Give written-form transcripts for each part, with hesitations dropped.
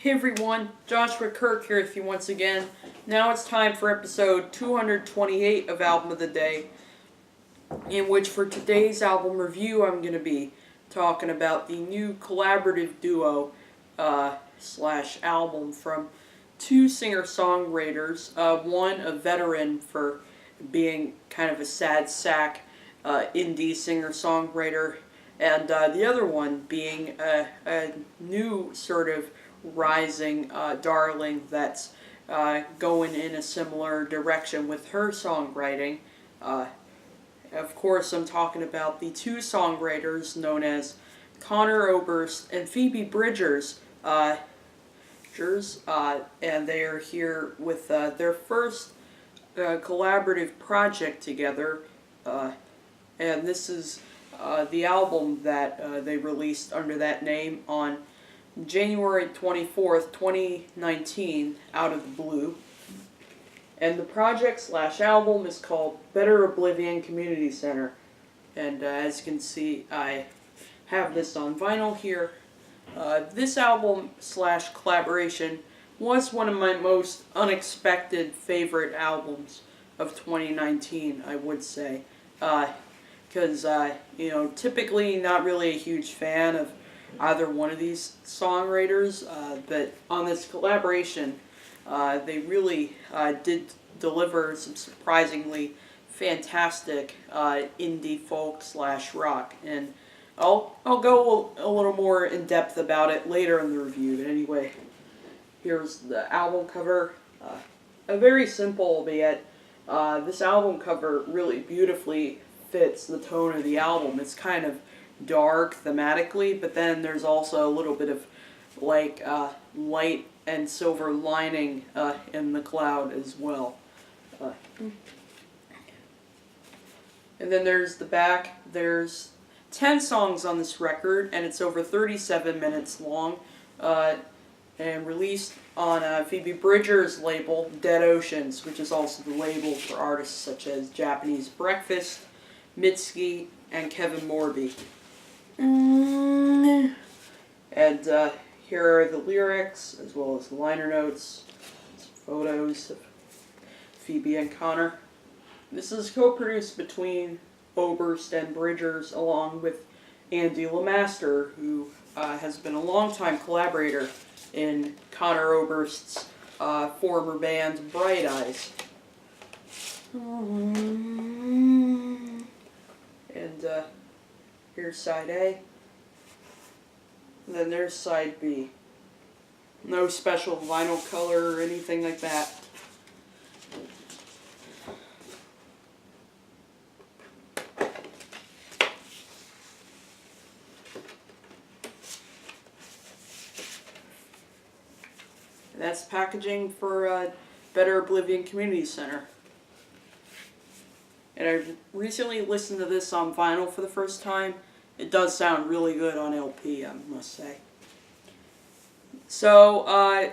Hey everyone, Joshua Kirk here with you once again. Now it's time for episode 228 of Album of the Day, in which for today's album review I'm going to be talking about the new collaborative duo slash album from two singer-songwriters, one a veteran for being kind of a sad sack indie singer-songwriter, and the other one being a new sort of rising darling that's going in a similar direction with her songwriting. Of course, I'm talking about the two songwriters known as Conor Oberst and Phoebe Bridgers, and they are here with their first collaborative project together, and this is the album that they released under that name on January 24th, 2019, out of the blue. And the project slash album is called Better Oblivion Community Center. And as you can see, I have this on vinyl here. This album slash collaboration was one of my most unexpected favorite albums of 2019, I would say. Because, typically not really a huge fan of either one of these songwriters, but on this collaboration, they really did deliver some surprisingly fantastic indie folk slash rock, and I'll go a little more in depth about it later in the review. But anyway, here's the album cover. A very simple, but yet this album cover really beautifully fits the tone of the album. It's kind of dark thematically, but then there's also a little bit of like light and silver lining in the cloud as well. And then there's the back. There's 10 songs on this record, and it's over 37 minutes long, and released on Phoebe Bridgers' label, Dead Oceans, which is also the label for artists such as Japanese Breakfast, Mitski, and Kevin Morby. And here are the lyrics, as well as the liner notes, some photos of Phoebe and Conor. This is co-produced between Oberst and Bridgers, along with Andy Lamaster, who has been a longtime collaborator in Conor Oberst's former band Bright Eyes. And here's side A. And then there's side B. No special vinyl color or anything like that. And that's packaging for Better Oblivion Community Center. And I recently listened to this on vinyl for the first time. It does sound really good on LP, I must say. So,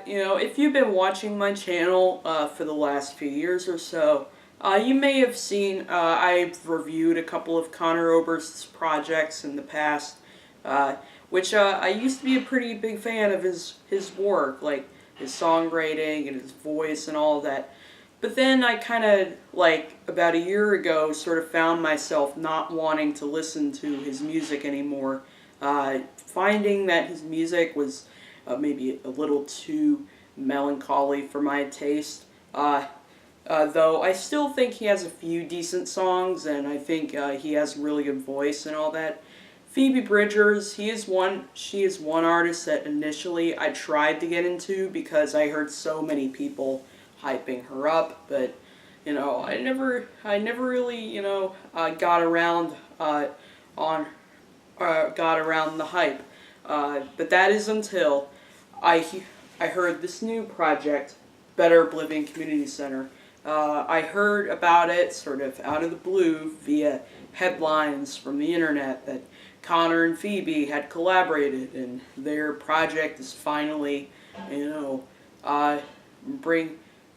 if you've been watching my channel for the last few years or so, you may have seen I've reviewed a couple of Conor Oberst's projects in the past, which I used to be a pretty big fan of his work, like his songwriting and his voice and all of that. But then I kind of, about a year ago, sort of found myself not wanting to listen to his music anymore, finding that his music was maybe a little too melancholy for my taste, though I still think he has a few decent songs, and I think he has a really good voice and all that. Phoebe Bridgers, she is one artist that initially I tried to get into because I heard so many people hyping her up, but I never really got around the hype. But that is until I heard this new project, Better Oblivion Community Center. I heard about it sort of out of the blue via headlines from the internet that Conor and Phoebe had collaborated, and their project is finally,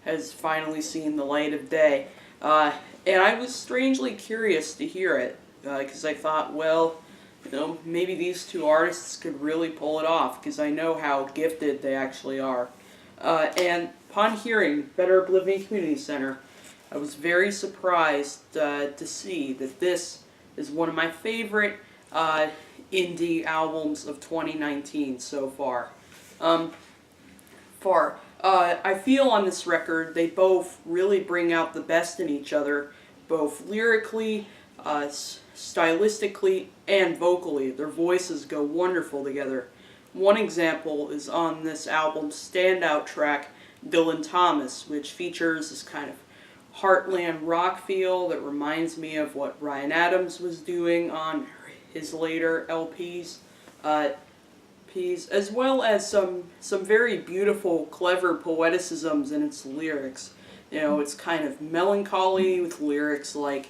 has finally seen the light of day. And I was strangely curious to hear it, because I thought, well, maybe these two artists could really pull it off, because I know how gifted they actually are. And upon hearing Better Oblivion Community Center, I was very surprised to see that this is one of my favorite indie albums of 2019 so far. I feel on this record they both really bring out the best in each other, both lyrically, stylistically, and vocally. Their voices go wonderful together. One example is on this album's standout track, Dylan Thomas, which features this kind of heartland rock feel that reminds me of what Ryan Adams was doing on his later LPs, as well as some very beautiful, clever poeticisms in its lyrics. It's kind of melancholy with lyrics like,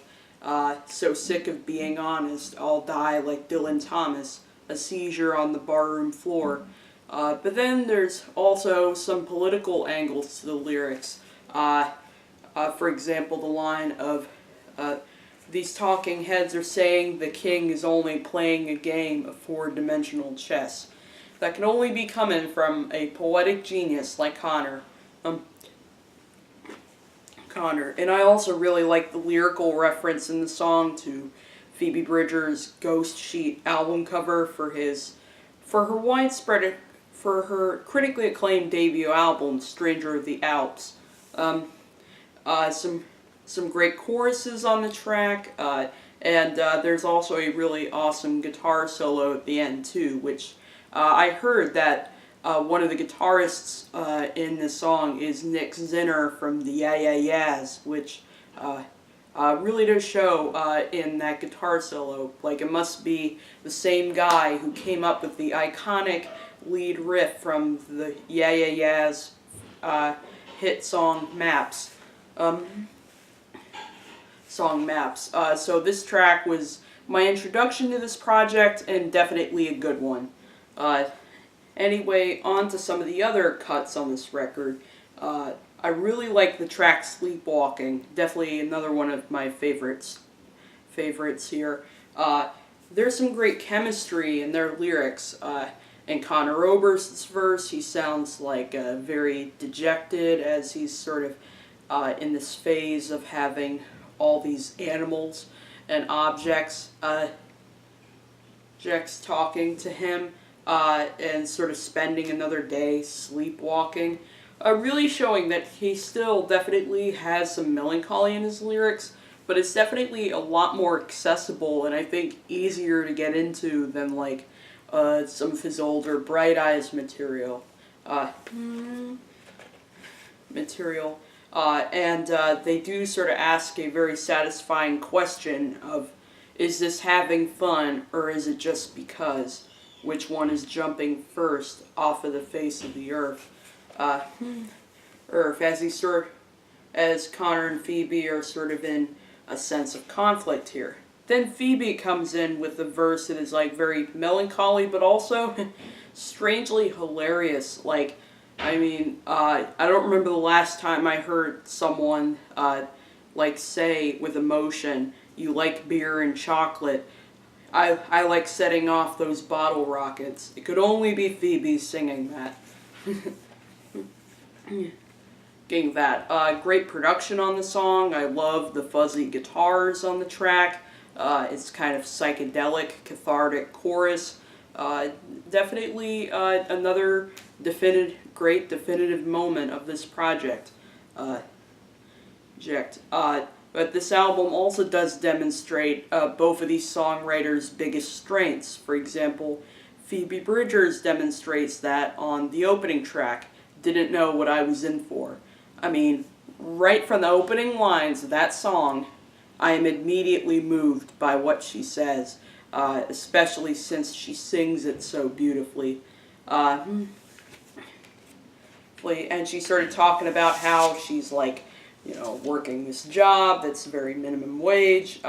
so sick of being honest, I'll die like Dylan Thomas, a seizure on the barroom floor. But then there's also some political angles to the lyrics. For example, the line of, these talking heads are saying the king is only playing a game of four-dimensional chess. That can only be coming from a poetic genius like Conor. And I also really like the lyrical reference in the song to Phoebe Bridgers' Ghost Sheet album cover for her critically acclaimed debut album, Stranger of the Alps. Some great choruses on the track, and there's also a really awesome guitar solo at the end too, which I heard that one of the guitarists in this song is Nick Zinner from the Yeah Yeah Yeahs, which really does show in that guitar solo. Like, it must be the same guy who came up with the iconic lead riff from the Yeah Yeah Yeahs hit song Maps. So this track was my introduction to this project, and definitely a good one. Anyway, on to some of the other cuts on this record. I really like the track Sleepwalkin. Definitely another one of my favorites here. There's some great chemistry in their lyrics. In Conor Oberst's verse, he sounds like very dejected as he's sort of in this phase of having all these animals and objects talking to him, and sort of spending another day sleepwalking. Really showing that he still definitely has some melancholy in his lyrics, but it's definitely a lot more accessible and I think easier to get into than like some of his older Bright Eyes material. And they do sort of ask a very satisfying question of, is this having fun or is it just because? Which one is jumping first off of the face of the earth? As Conor and Phoebe are sort of in a sense of conflict here. Then Phoebe comes in with a verse that is like very melancholy, but also strangely hilarious. Like, I mean, I don't remember the last time I heard someone like say with emotion, "You like beer and chocolate. I like setting off those bottle rockets." It could only be Phoebe singing that. Getting that. Great production on the song. I love the fuzzy guitars on the track. It's kind of psychedelic, cathartic chorus. Definitely another great definitive moment of this project. But this album also does demonstrate both of these songwriters' biggest strengths. For example, Phoebe Bridgers demonstrates that on the opening track, "Didn't Know What I Was In For." I mean, right from the opening lines of that song, I am immediately moved by what she says, especially since she sings it so beautifully. And she started talking about how she's like, working this job that's very minimum wage,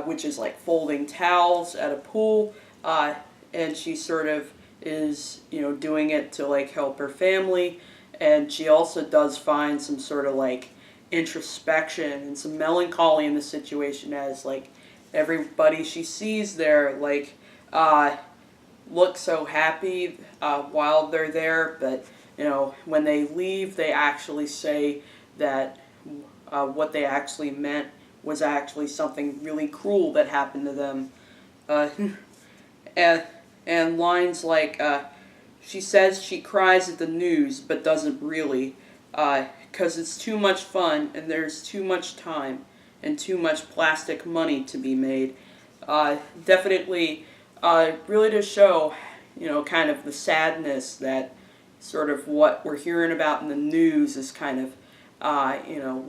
which is like folding towels at a pool, and she sort of is, doing it to like help her family, and she also does find some sort of like introspection and some melancholy in the situation as like everybody she sees there, like, look so happy while they're there, but when they leave, they actually say that what they actually meant was actually something really cruel that happened to them. Uh, and lines like, she says she cries at the news, but doesn't really, because it's too much fun and there's too much time and too much plastic money to be made. Definitely, really to show, kind of the sadness that sort of what we're hearing about in the news is kind of,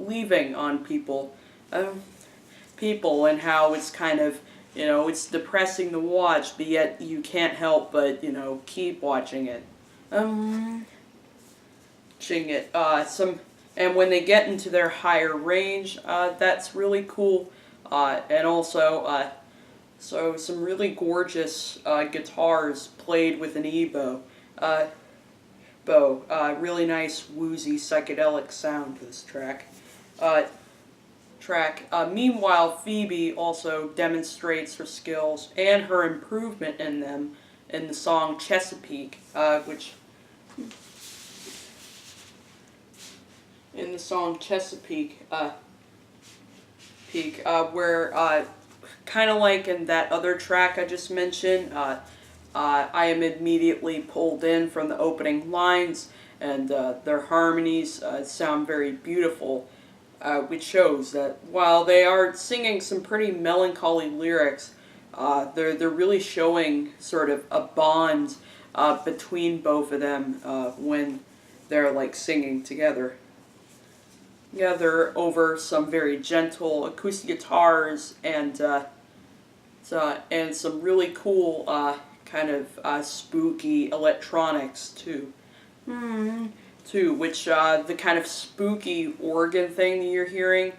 leaving on people, and how it's kind of, it's depressing to watch, but yet you can't help but, keep watching it. And when they get into their higher range, that's really cool, and also, so some really gorgeous guitars played with an E-bow. Really nice woozy psychedelic sound to this track. Meanwhile, Phoebe also demonstrates her skills and her improvement in them in the song Chesapeake, where kind of like in that other track I just mentioned, I am immediately pulled in from the opening lines, and their harmonies sound very beautiful, which shows that while they are singing some pretty melancholy lyrics, they're really showing sort of a bond between both of them when they're like singing together over some very gentle acoustic guitars and some really cool kind of spooky electronics too. Which the kind of spooky organ thing that you're hearing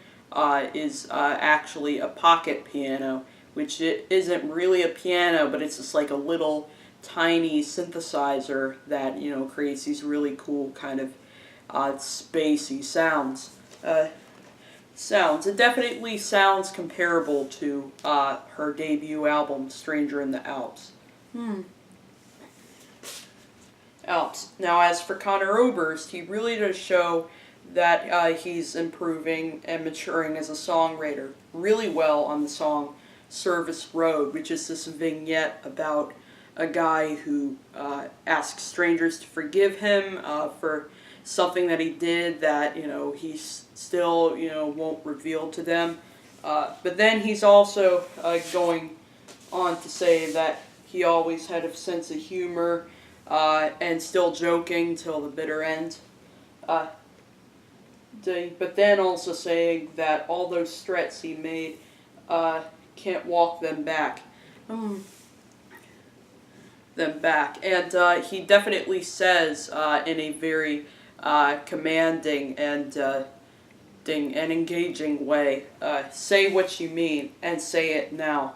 is actually a pocket piano, which it isn't really a piano, but it's just like a little tiny synthesizer that creates these really cool kind of spacey sounds. It definitely sounds comparable to her debut album, Stranger in the Alps. Now, as for Conor Oberst, he really does show that he's improving and maturing as a songwriter really well on the song Service Road, which is this vignette about a guy who asks strangers to forgive him for something that he did that, he still, won't reveal to them. But then he's also going on to say that he always had a sense of humor and still joking till the bitter end. But then also saying that all those threats he made can't walk them back. And he definitely says in a very commanding and engaging way, say what you mean and say it now.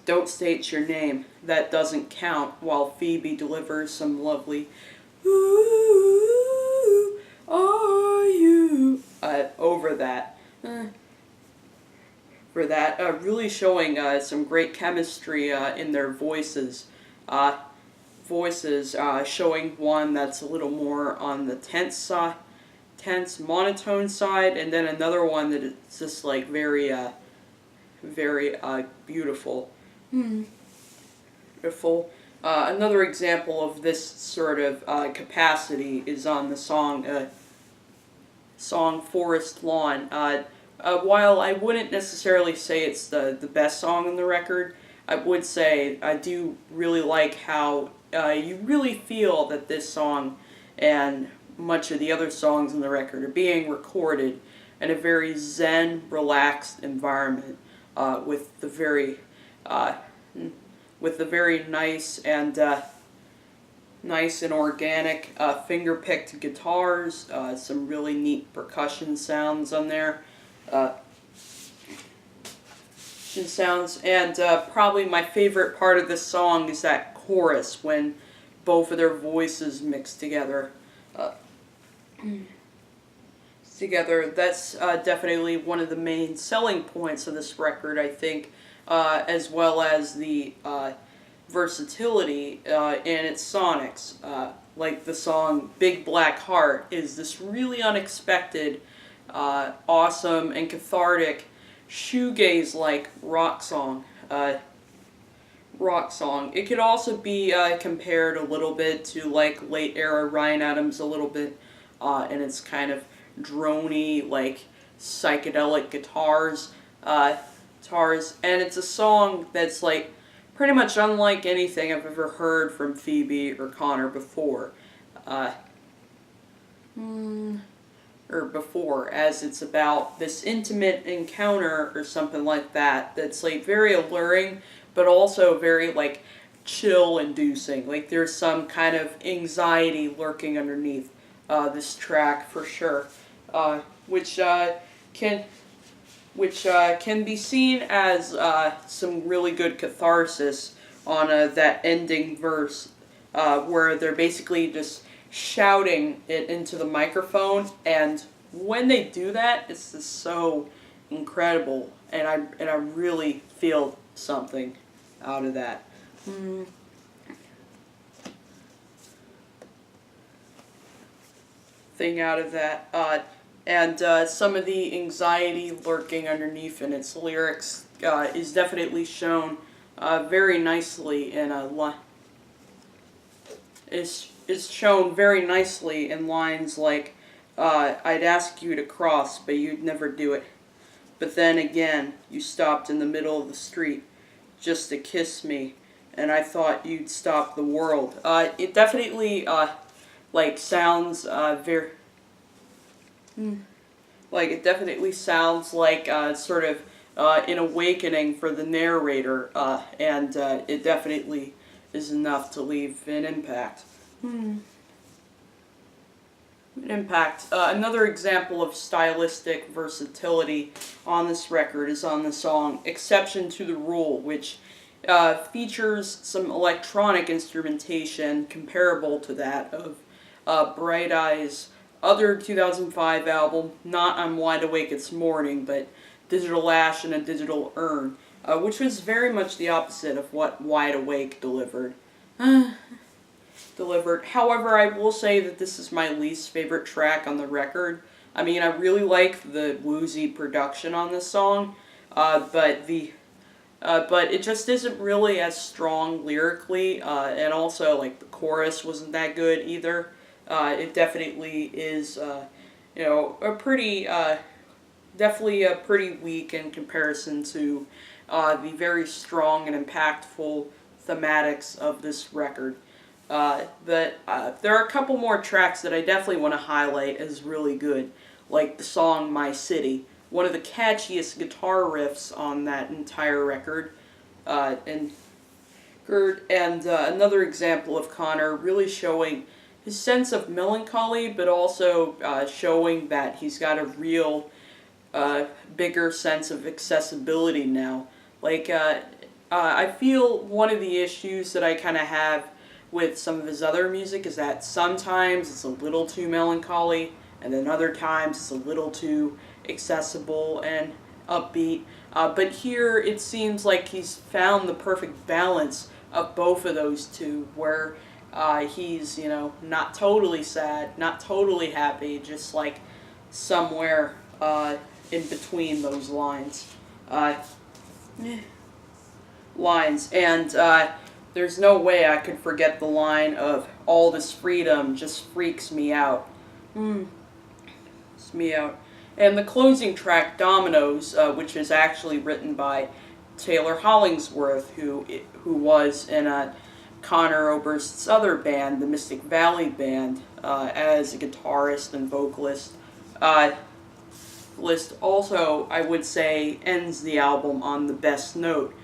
Don't state your name, that doesn't count, while Phoebe delivers some lovely "Who are you?" Over that. Really showing some great chemistry in their voices. Showing one that's a little more on the tense, monotone side, and then another one that is just like very beautiful. Another example of this sort of capacity is on the song Forest Lawn. While I wouldn't necessarily say it's the best song on the record, I would say I do really like how you really feel that this song and much of the other songs on the record are being recorded in a very zen, relaxed environment with the very nice and organic finger-picked guitars, some really neat percussion sounds on there. And probably my favorite part of this song is that chorus when both of their voices mix together. That's definitely one of the main selling points of this record, I think. as well as the versatility in its sonics. Like the song Big Black Heart is this really unexpected, awesome, and cathartic shoegaze-like rock song. It could also be compared a little bit to like late era Ryan Adams a little bit, and it's kind of drony, like psychedelic guitars, and it's a song that's like pretty much unlike anything I've ever heard from Phoebe or Conor before. As it's about this intimate encounter or something like that that's like very alluring, but also very like chill-inducing. Like there's some kind of anxiety lurking underneath this track for sure, which can be seen as some really good catharsis on that ending verse, where they're basically just shouting it into the microphone, and when they do that, it's just so incredible, and I really feel something out of that. And some of the anxiety lurking underneath in its lyrics is definitely shown very nicely in is shown very nicely in lines like, I'd ask you to cross, but you'd never do it. But then again, you stopped in the middle of the street just to kiss me, and I thought you'd stop the world. It definitely sounds very... it definitely sounds like sort of an awakening for the narrator, and it definitely is enough to leave an impact. Another example of stylistic versatility on this record is on the song Exception to the Rule, which features some electronic instrumentation comparable to that of Bright Eyes' other 2005 album, not I'm Wide Awake It's Morning, but Digital Ash and a Digital Urn, which was very much the opposite of what Wide Awake delivered. However, I will say that this is my least favorite track on the record. I mean, I really like the woozy production on this song, but it just isn't really as strong lyrically, and also like the chorus wasn't that good either. It definitely is, definitely pretty weak in comparison to the very strong and impactful thematics of this record. But there are a couple more tracks that I definitely want to highlight as really good, like the song My City, one of the catchiest guitar riffs on that entire record, and another example of Conor really showing his sense of melancholy, but also showing that he's got a real bigger sense of accessibility now. I feel one of the issues that I kind of have with some of his other music is that sometimes it's a little too melancholy, and then other times it's a little too accessible and upbeat. But here it seems like he's found the perfect balance of both of those two, where he's, not totally sad, not totally happy, just like somewhere in between those lines. And there's no way I could forget the line of all this freedom just freaks me out. Freaks me out. And the closing track, Dominoes, which is actually written by Taylor Hollingsworth, who was in Conor Oberst's other band, the Mystic Valley Band, as a guitarist and vocalist. Also, I would say, ends the album on the best note.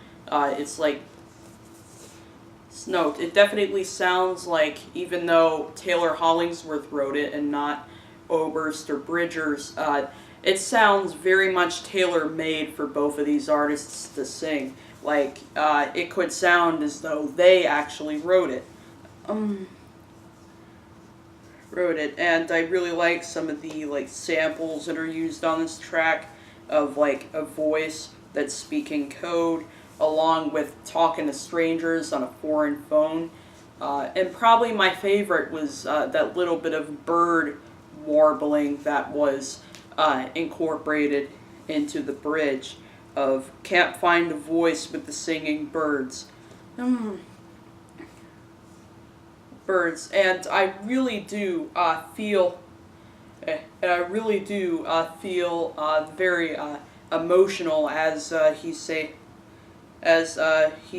It definitely sounds like, even though Taylor Hollingsworth wrote it and not Oberst or Bridgers, it sounds very much tailor-made for both of these artists to sing. It could sound as though they actually wrote it. And I really like some of the samples that are used on this track of a voice that's speaking code, along with talking to strangers on a foreign phone. And probably my favorite was that little bit of bird warbling that was incorporated into the bridge of "Can't find a voice with the singing birds." Birds, and I really do feel, very emotional as he's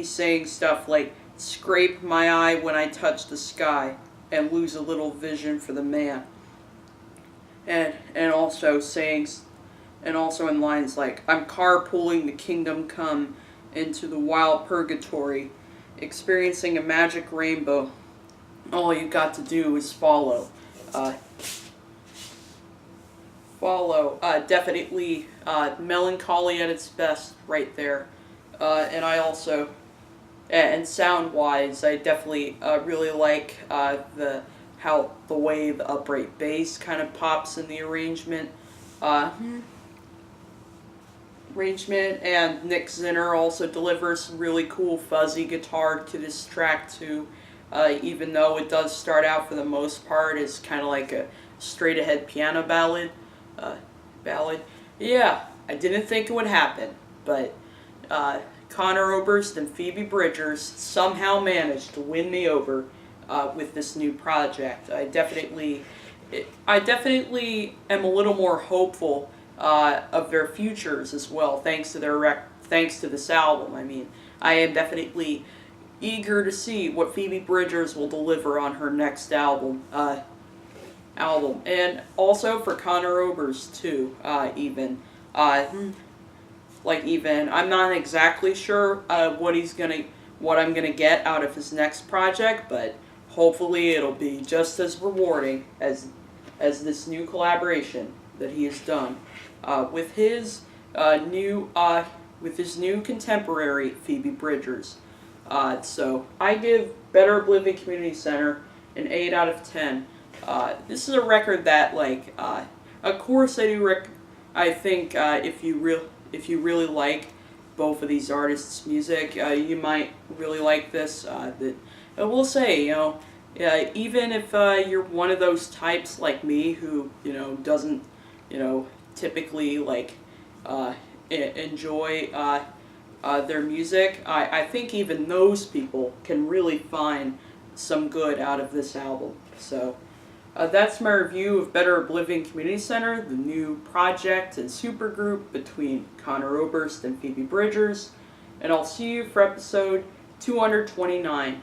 saying stuff like "scrape my eye when I touch the sky and lose a little vision for the man," and also saying, and also in lines like "I'm carpooling the kingdom come into the wild purgatory, experiencing a magic rainbow. All you got to do is follow." Definitely melancholy at its best right there. And I also, and sound-wise, I definitely really like how the way the upright bass kind of pops in the arrangement. And Nick Zinner also delivers some really cool fuzzy guitar to this track too. Even though it does start out for the most part as kind of like a straight-ahead piano ballad. Yeah, I didn't think it would happen, but Conor Oberst and Phoebe Bridgers somehow managed to win me over with this new project. I definitely am a little more hopeful of their futures as well, thanks to this album. I mean, I am definitely eager to see what Phoebe Bridgers will deliver on her next album. And also for Conor Oberst too. I'm not exactly sure what I'm gonna get out of his next project, but hopefully it'll be just as rewarding as this new collaboration that he has done with his new contemporary Phoebe Bridgers. So I give Better Oblivion Community Center an 8 out of 10. This is a record that, of course, I think if you really like both of these artists' music, you might really like this. I will say, even if you're one of those types like me who doesn't typically enjoy their music, I think even those people can really find some good out of this album. So that's my review of Better Oblivion Community Center, the new project and supergroup between Conor Oberst and Phoebe Bridgers, and I'll see you for episode 229.